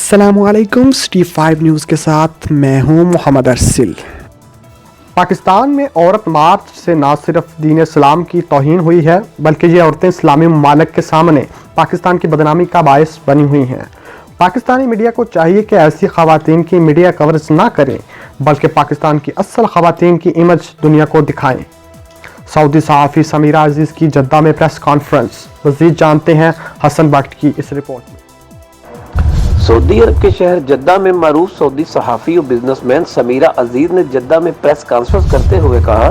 अस्सलाम वालेकुम। City 5 news के साथ मैं हूं मोहम्मद अरसिल। पाकिस्तान में औरत मार्च से न सिर्फ दीन इस्लाम की तौहीन हुई है बल्कि ये औरतें इस्लामी ममालिक के सामने पाकिस्तान की बदनामी का बायस बनी हुई हैं। पाकिस्तानी मीडिया को चाहिए कि ऐसी ख़वातीन की मीडिया कवरेज ना करें बल्कि पाकिस्तान की असल ख़वातीन की इमेज दुनिया को दिखाएं। सऊदी सहाफ़ी समीरा अजीज़ की जद्दा में प्रेस कॉन्फ्रेंस। मज़ीद जानते हैं हसन भट्ट की इस रिपोर्ट में। सऊदी अरब के शहर जद्दा में मरूफ सऊदी सहाफ़ी और बिजनेसमैन समीरा अजीज ने जद्दा में प्रेस कॉन्फ्रेंस करते हुए कहा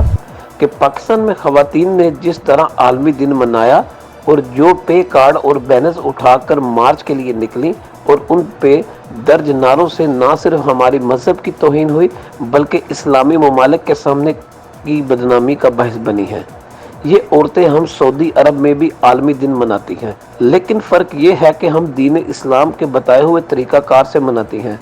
कि पाकिस्तान में ख़वातीन ने जिस तरह आलमी दिन मनाया और जो पे कार्ड और बैनर्स उठाकर मार्च के लिए निकली और उन पे दर्ज नारों से न सिर्फ हमारी मजहब की तौहीन हुई बल्कि इस्लामी ममालिक के सामने की बदनामी का बहस बनी है। ये औरतें हम सऊदी अरब में भी आलमी दिन मनाती हैं, लेकिन फ़र्क ये है कि हम दीन इस्लाम के बताए हुए तरीक़ाकार से मनाती हैं,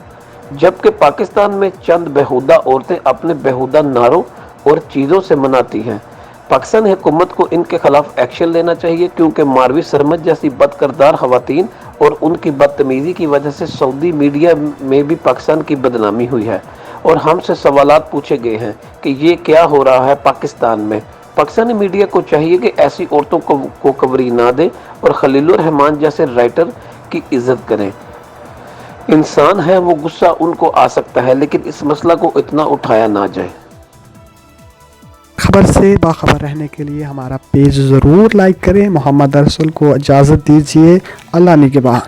जबकि पाकिस्तान में चंद बेहुदा औरतें अपने बेहुदा नारों और चीज़ों से मनाती हैं। पाकिस्तान हुकूमत को इनके खिलाफ एक्शन लेना चाहिए क्योंकि मारवी सरमद जैसी बदकिरदार ख़वातीन और उनकी बदतमीज़ी की वजह से सऊदी मीडिया में भी पाकिस्तान की बदनामी हुई है और हमसे सवालात पूछे गए हैं कि ये क्या हो रहा है पाकिस्तान में। पाकिस्तानी मीडिया को चाहिए कि ऐसी औरतों को कवरी ना दे और खलीलुर रहमान जैसे राइटर की इज्जत करें। इंसान है, वो गुस्सा उनको आ सकता है, लेकिन इस मसला को इतना उठाया ना जाए। खबर से बाखबर रहने के लिए हमारा पेज ज़रूर लाइक करें। मोहम्मद अरसल को इजाज़त दीजिए। अल्लाह निगहबान।